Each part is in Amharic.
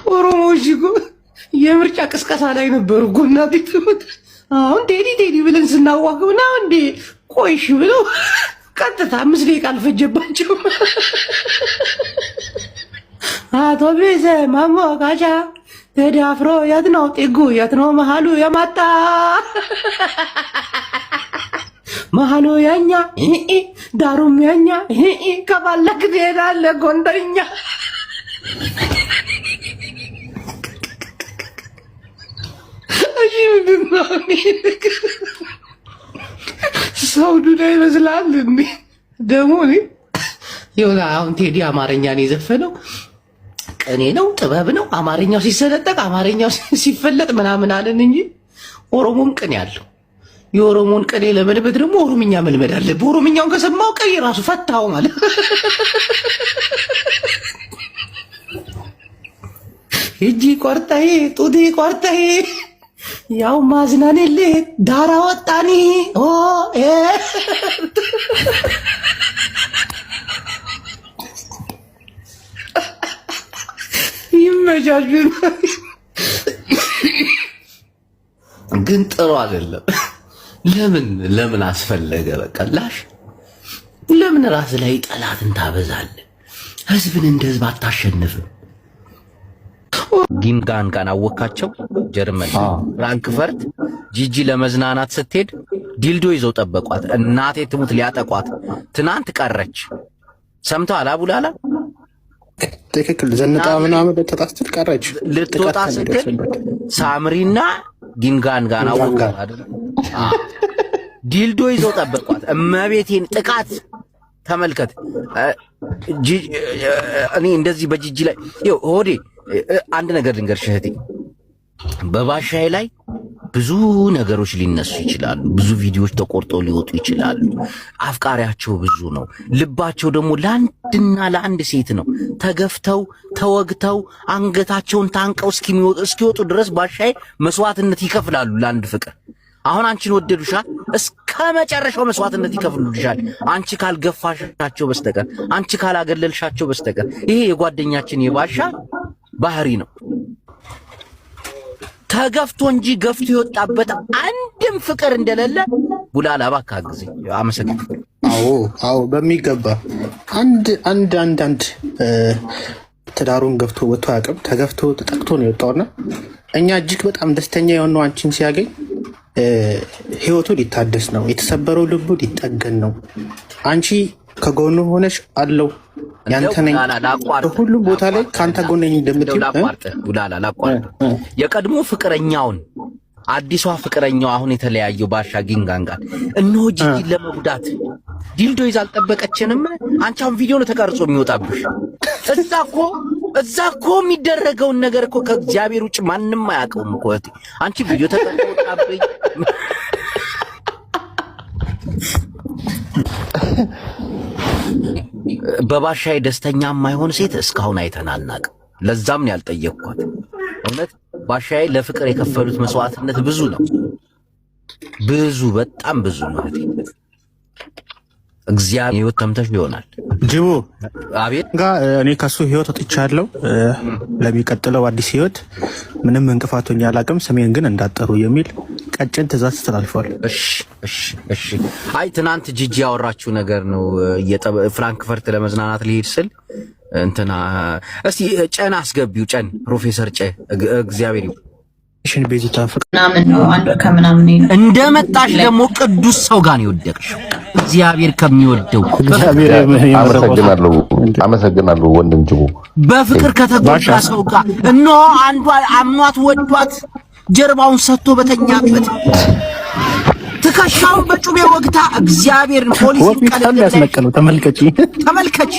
ኦሮሞዎች እኮ የምርጫ ቅስቀሳ ላይ ነበሩ እኮ እናቴ ትሙት። አሁን ቴዲ ብለን ስናዋግብ ነው እንዴ ቆይሽ ብለው ቀጥታ 5 ደቂቃ አልፈጀባቸውም። አቶ ቤዘ ማሞካቻ ተዳፍሮ የት ነው ጥጉ የት ነው መሃሉ የማጣ መሃሉ ያኛ ዳሩም ያኛ ከባለክ ትሄዳለህ ጎንደርኛ። ሰው ዱዳ ይመስላል እንዴ? ደግሞ ይኸውልህ አሁን ቴዲ አማርኛን የዘፈነው ቅኔ ነው ጥበብ ነው። አማርኛው ሲሰነጠቅ አማርኛው ሲፈለጥ ምናምን አለን እንጂ ኦሮሞም ቅኔ አለው። የኦሮሞን ቅኔ ለመልመድ ደግሞ ኦሮምኛ መልመድ አለብህ። ኦሮምኛውን ከሰማው ቅኔ ራሱ ፈታው ማለት እጂ ቆርጠይ ጡዲ ቆርጠይ ያው ማዝናኔሌ ዳራ ወጣኒ ኦ ይመጃጁ ግን ጥሩ አይደለም። ለምን አስፈለገ? በቃላሽ ለምን ራስ ላይ ጠላትን ታበዛለህ? ህዝብን እንደ ህዝብ አታሸንፍም። ጊንጋንጋን አወካቸው ጀርመን ፍራንክፈርት ጂጂ ለመዝናናት ስትሄድ ዲልዶ ይዘው ጠበቋት። እናቴ ትሙት ሊያጠቋት ትናንት ቀረች። ሰምተዋል? አቡላላ ትክክል ዘንጣ ምናምን ተጣስተት ቀረች። ልትወጣ ስትል ሳምሪና ጊንጋንጋን አወካት አይደል? ዲልዶ ይዘው ጠበቋት። እመቤቴን ጥቃት ተመልከት። እኔ እንደዚህ በጂጂ ላይ ይኸው ሆዴ አንድ ነገር ልንገርሽ እህቴ፣ በባሻዬ ላይ ብዙ ነገሮች ሊነሱ ይችላሉ። ብዙ ቪዲዮዎች ተቆርጠው ሊወጡ ይችላሉ። አፍቃሪያቸው ብዙ ነው። ልባቸው ደግሞ ለአንድና ለአንድ ሴት ነው። ተገፍተው ተወግተው አንገታቸውን ታንቀው እስኪወጡ ድረስ ባሻዬ መስዋዕትነት ይከፍላሉ ለአንድ ፍቅር። አሁን አንቺን ወደዱሻል፣ እስከ መጨረሻው መስዋዕትነት ይከፍሉልሻል። አንቺ ካልገፋሻቸው በስተቀር አንቺ ካላገለልሻቸው በስተቀር ይሄ የጓደኛችን የባሻ ባህሪ ነው። ተገፍቶ እንጂ ገፍቶ የወጣበት አንድም ፍቅር እንደሌለ ቡላላ እባክህ ጊዜ አመሰግናለሁ። አዎ በሚገባ አንድ ትዳሩን ገፍቶ ወጥቶ አያውቅም። ተገፍቶ ተጠቅቶ ነው የወጣውና እኛ እጅግ በጣም ደስተኛ የሆነው አንቺን ሲያገኝ ህይወቱ ሊታደስ ነው፣ የተሰበረው ልቡ ሊጠገን ነው። አንቺ ከጎኑ ሆነሽ አለው ያንተ ነኝ ሁሉም ቦታ ላይ ካንተ ጎን ነኝ እንደምትል ቡላላ ላቋርጥ። የቀድሞ ፍቅረኛውን አዲሷ ፍቅረኛው አሁን የተለያየው ባሻ ጊንጋንጋን እነሆ ጂጂ ለመጉዳት ዲልዶ ይዛ አልጠበቀችንም። አንቺ አሁን ቪዲዮ ነው ተቀርጾ የሚወጣብሽ። እዛ እኮ የሚደረገውን ነገር እኮ ከእግዚአብሔር ውጭ ማንም አያውቀውም እኮ እህቴ። አንቺ ቪዲዮ ተቀርጾ ወጣብኝ። በባሻዬ ደስተኛ የማይሆን ሴት እስካሁን አይተናናቅ። ለዛም ነው ያልጠየቅኳት። እውነት ባሻዬ ለፍቅር የከፈሉት መስዋዕትነት ብዙ ነው፣ ብዙ በጣም ብዙ ነው እህቴ። እግዚአብሔር ህይወት ተምተሽ ይሆናል ጅቡ አቤት እኔ ከሱ ህይወት ወጥቻለሁ። ለሚቀጥለው አዲስ ህይወት ምንም እንቅፋቶኝ አላቅም፣ ስሜን ግን እንዳጠሩ የሚል ቀጭን ትእዛዝ ተላልፏል። እሺ አይ ትናንት ጂጂ ያወራችው ነገር ነው። ፍራንክፈርት ለመዝናናት ሊሄድ ስል እንትና እስቲ ጨን አስገቢው፣ ጨን ፕሮፌሰር ጨ እግዚአብሔር ሽን ቤዚታ ምናምን ነው አንዱ ከምናምን ነው እንደመጣሽ ደግሞ ቅዱስ ሰው ጋር ነው የወደቅሽው። እግዚአብሔር ከሚወደው አመሰግናለሁ ወንድም ጅቡ። በፍቅር ከተጎዳ ሰው ጋር እነሆ አንዷ አምኗት ወዷት ጀርባውን ሰጥቶ በተኛበት ትከሻውን በጩቤ ወግታ እግዚአብሔርን ፖሊስ ያስመቀለው ተመልከቺ።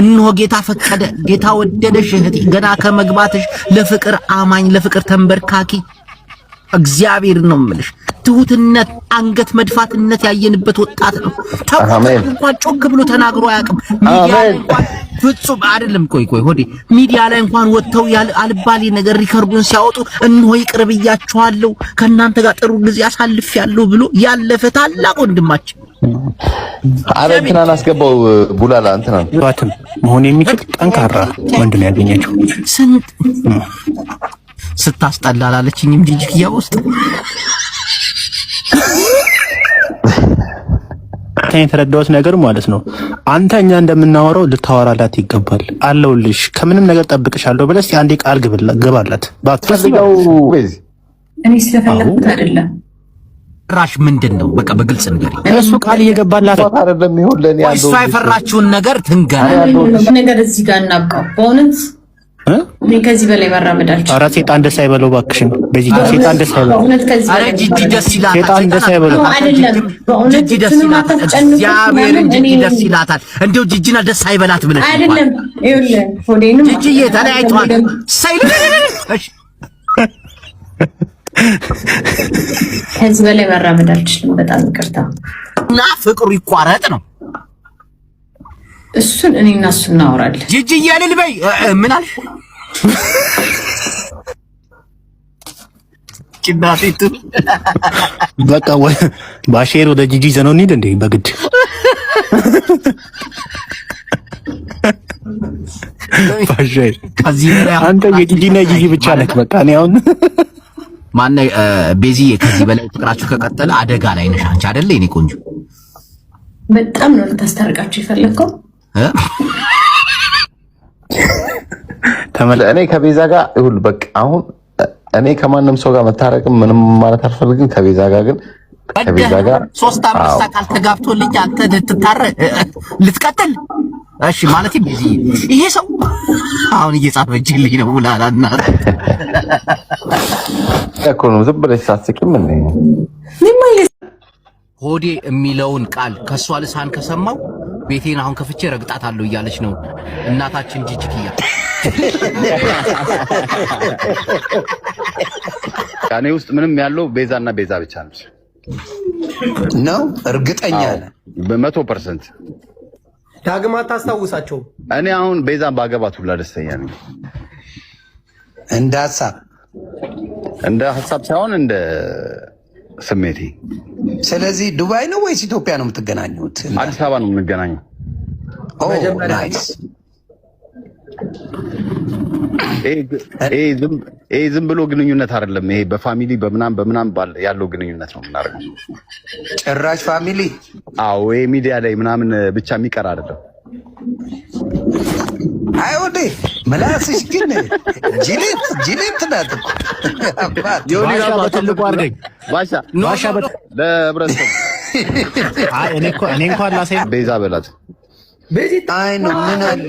እነሆ ጌታ ፈቀደ፣ ጌታ ወደደሽ እህቴ። ገና ከመግባትሽ ለፍቅር አማኝ ለፍቅር ተንበርካኪ እግዚአብሔር ነው የምልሽ። ትሁትነት፣ አንገት መድፋትነት ያየንበት ወጣት ነው። ተቆጣጣሪ እንኳን ጮክ ብሎ ተናግሮ አያውቅም። ሚዲያ ላይ እንኳን ፍጹም አይደለም። ቆይ ሆዴ ሚዲያ ላይ እንኳን ወጥተው አልባሌ ነገር ሪከርዱን ሲያወጡ እነሆ ይቅር ብያችኋለሁ ከእናንተ ጋር ጥሩ ጊዜ አሳልፌያለሁ ብሎ ያለፈ ታላቅ ወንድማችን አረ እንትናን አስገባው ቡላላ እንትናን ባትም መሆን የሚችል ጠንካራ ወንድ ነው ያገኘችው። ስንት ስታስጠላ አላለችኝም ጂጂክያ ውስጥ የተረዳሁት ነገር ማለት ነው። አንተ እኛ እንደምናወራው ልታወራላት ይገባል። አለውልሽ ከምንም ነገር ጠብቅሻለሁ ብለሽ አንዴ ቃል ግባላት። ባትፈልገው እኔ ስለፈለኩት አይደለም። ራሽ ምንድነው? በቃ በግልጽ ነገር እሱ ቃል እየገባላት አይደለም። ይሁን ለኔ ያለው እሱ አይፈራችሁን ነገር ትንገራ ነገር እዚህ ጋር እናብቃው። በእውነት እኔ ከዚህ በላይ መራመድ አልችልም። ኧረ ሴጣን ደስ አይበለው እባክሽን። በዚህ ሴጣን ደስ አይበለው። ኧረ ጂጂ ደስ ይላታል። ሴጣን ደስ አይበለው። አይደለም በእውነት ጂጂ ደስ ይላታል። እግዚአብሔርን ጂጂ ደስ ይላታል። እንደው ጂጂና ደስ አይበላት ብለሽ አይደለም። ይኸውልህ ሆዴንም ጂጂ ተለያይቷል። እሺ ከዚህ በላይ መራመድ አልችልም። በጣም ይቅርታ እና ፍቅሩ ይቋረጥ ነው። እሱን እኔና እሱ እናወራለን። ጂጂ እያልል በይ ምን አልሽ? ጭናቴቱ በቃ ባሼር ወደ ጂጂ ዘነው እንሂድ እንዴ በግድ ባሼር ከዚህ አንተ የጂጂና ጂጂ ብቻ ነህ። በቃ እኔ አሁን ማነ ቤዚዬ ከዚህ በላይ ፍቅራችሁ ከቀጠለ አደጋ ላይ ነሽ አንቺ አይደለ? የኔ ቆንጆ በጣም ነው ልታስታርቃችሁ የፈለከው። እኔ ከቤዛ ጋር ይሁን በቃ አሁን እኔ ከማንም ሰው ጋር መታረቅም ምንም ማለት አልፈልግም። ከቤዛ ጋር ግን ከቤዛ ጋር 3 5 አካል ተጋብቶልኝ አንተ ልትቀጥል እሺ ማለት ቤዚ ይሄ ሰው አሁን እየጻፈችልኝ ነው ላላና እኮ ነው ዝም ብለሽ ሳትስቂም እንዴ ሆዴ የሚለውን ቃል ከሷ ልሳን ከሰማው ቤቴን አሁን ከፍቼ ረግጣታለሁ እያለች ነው እናታችን ጂጂክያ። እኔ ውስጥ ምንም ያለው ቤዛና ቤዛ ብቻ ነው። እርግጠኛ ነህ? በ100% ዳግም አታስታውሳቸው። እኔ አሁን ቤዛን ባገባት ሁላ ደስተኛ ነኝ። እንደ ሀሳብ ሳይሆን እንደ ስሜቴ። ስለዚህ ዱባይ ነው ወይስ ኢትዮጵያ ነው የምትገናኙት? አዲስ አበባ ነው የምንገናኘው። ናይስ። ይሄ ዝም ብሎ ግንኙነት አይደለም። ይሄ በፋሚሊ በምናም ያለው ግንኙነት ነው የምናደርገው። ጭራሽ ፋሚሊ? አዎ፣ ይሄ ሚዲያ ላይ ምናምን ብቻ የሚቀር አይደለም። አይወዴ ምላስሽ ግን ጅሌት ናት እኮ። በትልቁ አድርገኝ ባሻ ለህብረተሰቡ እኔ እንኳን ላሳይ ቤዛ በላት። አይ ነው ምን አለ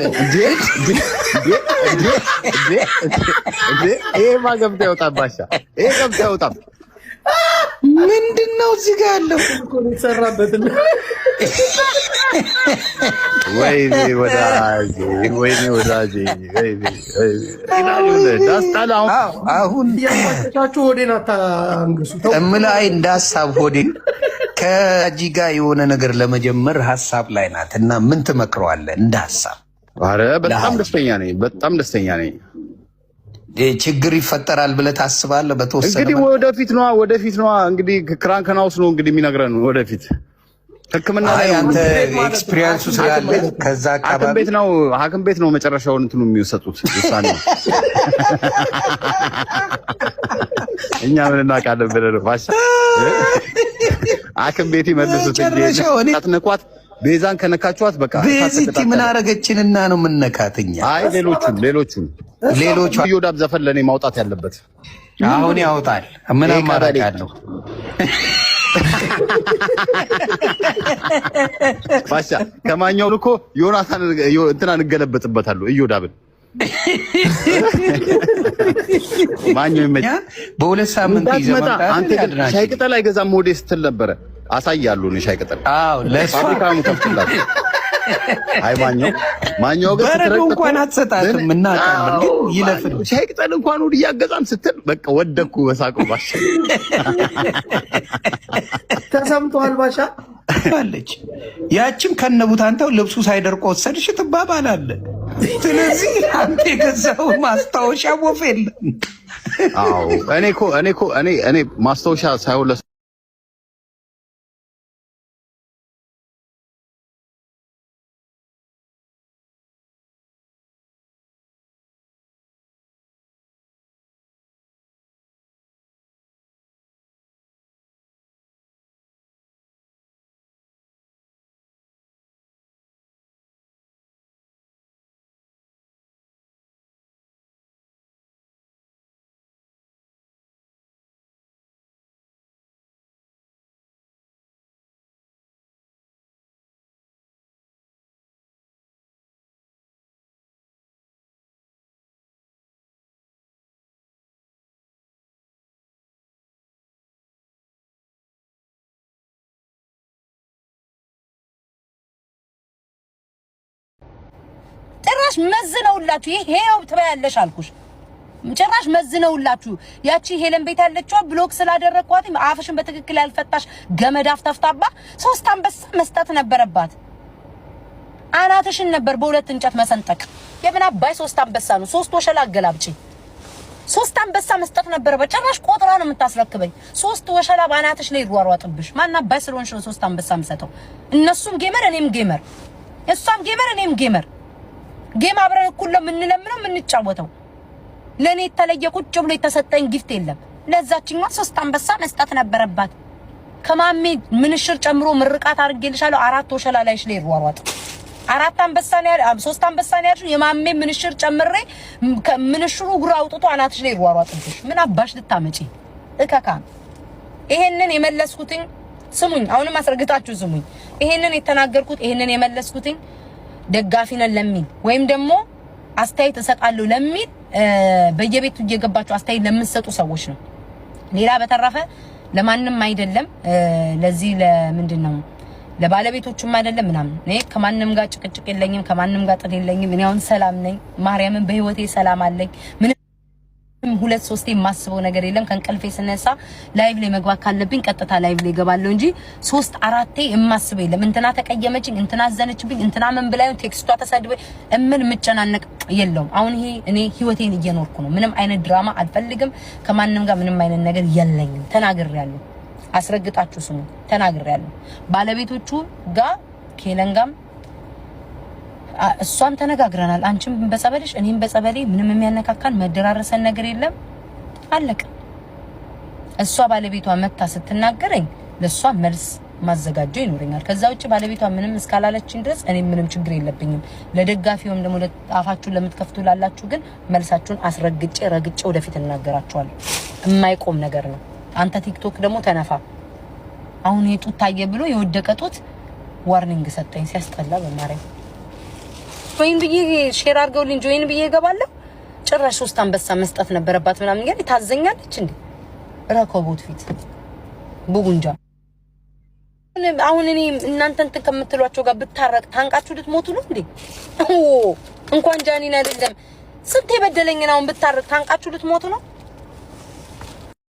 ይሄማ ገብቶ ያውጣም ባሻ፣ ይሄ ገብቶ ያውጣም። ምንድን ነው እዚህ ጋር ያለው? ወይኔ ወዳጄ አሁን ሆዴን አታንግሱ። እምላይ እንደ ሀሳብ ሆዴን ከጂ ጋር የሆነ ነገር ለመጀመር ሀሳብ ላይ ናት እና ምን ትመክረዋለህ እንደ ሀሳብ? ኧረ በጣም ደስተኛ ነኝ። ችግር ይፈጠራል ብለህ ታስባለህ? በተወሰነ እንግዲህ ወደፊት ነዋ እንግዲህ ክራንከናውስ ነው እንግዲህ የሚነግረን ወደፊት ሕክምና ላይ አንተ ኤክስፒሪየንሱ ስላለ ከዛ አካባቢ ሐኪም ቤት ነው መጨረሻውን እንትኑ የሚወሰጡት ውሳኔ። እኛ ምን እናውቃለን ብለህ ነው ባሻ? ሐኪም ቤት ይመልሱት እንጂ አትነኳት። ቤዛን ከነካችኋት በቃ ቤዚቲ ምን አረገችንና ነው የምንነካትኛ? አይ ሌሎቹን ዮዳብ ዘፈን ለኔ ማውጣት ያለበት አሁን ያወጣል። ምን አማራጭ አለው? ባሻ ከማኛው እኮ ዮናታን እንትና እንገለበጥበታለሁ እዮዳብን ማኛው ይመጣ በሁለት ሳምንት ይዘመጣ። አንተ ግን ሻይ ቅጠል አይገዛም ሞዴ ስትል ነበረ። አሳያለሁ እኔ ሻይ ቅጠል። አዎ ለፋብሪካው ከፍትላት አይ ማኛው ግን በረዶ እንኳን አትሰጣትም እናውቃለን፣ ግን ይለፍል ሻይ ቅጠል እንኳን ወዲህ እያገዛን ስትል በቃ ወደኩ በሳቁ ባሻ ተሰምቷል። ባሻ አለች ያቺም ከነቡት አንተው ልብሱ ሳይደርቅ ወሰድሽ ትባባላለህ። ስለዚህ አንተ የገዛው ማስታወሻ ወፍ የለም። አዎ እኔ ማስታወሻ ሳይሆን ጭራሽ መዝነውላችሁ ይሄ ነው ትበያለሽ አልኩሽ። ጭራሽ መዝነውላችሁ ያቺ ሄለን ቤት ያለችው ብሎክ ስላደረኳት አፍሽን በትክክል ያልፈታሽ ገመድ አፍታፍታባ 3 አንበሳ መስጠት ነበረባት። አናትሽን ነበር በሁለት እንጨት መሰንጠቅ። የምን አባይ 3 አንበሳ ነው? 3 ወሸላ አገላብጪ 3 አንበሳ መስጠት ነበረበት። ጭራሽ ቆጥራ ነው የምታስረክበኝ። 3 ወሸላ ባናትሽ ላይ ይሯሯጥብሽ። ማን አባይ ስለሆንሽ ነው 3 አንበሳ የምሰጠው? እነሱም ጌመር እኔም ጌመር፣ እሷም ጌመር እኔም ጌመር። ጌም አብረን እኩል ነው የምንለምነው የምንጫወተው። ለኔ የተለየ ቁጭ ብሎ የተሰጠኝ ጊፍት የለም። ለዛችኛዋ 3 አንበሳ መስጠት ነበረባት። ከማሜ ምንሽር ጨምሮ ምርቃት አድርጌልሻለሁ። 4 ወሸላ ላይሽ ላይ ይሯሯጥ። 4 አንበሳ ነው ያለ 3 አንበሳ ነው ያልሽው። የማሜ ምንሽር ጨምሬ ምንሽሩ ጉራ አውጥቶ አናትሽ ላይ ይሯሯጥብሽ። ምን አባሽ ልታመጪ እከካ። ይሄንን የመለስኩትኝ ስሙኝ፣ አሁንም አስረግጣችሁ ስሙኝ። ይሄንን የተናገርኩት ይሄንን የመለስኩትኝ ደጋፊ ነን ለሚል ወይም ደግሞ አስተያየት እሰጣለሁ ለሚል በየቤቱ እየገባችሁ አስተያየት ለምትሰጡ ሰዎች ነው። ሌላ በተረፈ ለማንም አይደለም። ለዚህ ለምንድነው ለባለቤቶቹም አይደለም ምናምን። እኔ ከማንንም ጋር ጭቅጭቅ የለኝም፣ ከማንንም ጋር ጥል የለኝም። እኔ አሁን ሰላም ነኝ። ማርያምን በህይወቴ ሰላም አለኝ። ምን 2-3 የማስበው ነገር የለም። ከእንቅልፌ ስነሳ ላይቭ ላይ መግባት ካለብኝ ቀጥታ ላይቭ ላይ ገባለሁ እንጂ 3-4 የማስበው የለም። እንትና ተቀየመችኝ፣ እንትና አዘነችብኝ፣ እንትና ምን ብላኝ ቴክስቷ ተሰድበኝ እምን ምጨናነቅ የለውም። አሁን ይሄ እኔ ህይወቴን እየኖርኩ ነው። ምንም አይነት ድራማ አልፈልግም። ከማንንም ጋር ምንም አይነት ነገር የለኝም። ተናግሬያለሁ። አስረግጣችሁ ስሙ። ተናግሬያለሁ። ባለቤቶቹ ጋር ከሄለን እሷም ተነጋግረናል። አንቺም በጸበልሽ እኔም በጸበሌ ምንም የሚያነካካን መደራረሰን ነገር የለም። አለቀ። እሷ ባለቤቷ መታ ስትናገረኝ ለሷ መልስ ማዘጋጀው ይኖርኛል። ከዛ ውጪ ባለቤቷ ምንም እስካላለችኝ ድረስ እኔ ምንም ችግር የለብኝም። ለደጋፊውም ደግሞ ለአፋችሁን ለምትከፍቱ ላላችሁ ግን መልሳችሁን አስረግጬ ረግጬ ወደፊት እናገራችኋለሁ። የማይቆም ነገር ነው። አንተ ቲክቶክ ደግሞ ተነፋ። አሁን የጡት ታየ ብሎ የወደቀ ጡት ዋርኒንግ ሰጠኝ። ሲያስጠላ በማርያም ጆይን ብዬ ሼር አድርገውልኝ ጆይን ብዬ እገባለሁ። ጭራሽ 3 አንበሳ መስጠት ነበረባት ምናምን ይላል። ታዘኛለች እንዴ ረኮቦት ፊት ቡጉንጃ። አሁን እኔ እናንተን ከምትሏቸው ጋር ብታረቅ ታንቃችሁ ልትሞቱ ነው እንዴ? እንኳን ጃኒን አይደለም ስንት የበደለኝን አሁን ብታረቅ ታንቃችሁ ልትሞቱ ነው።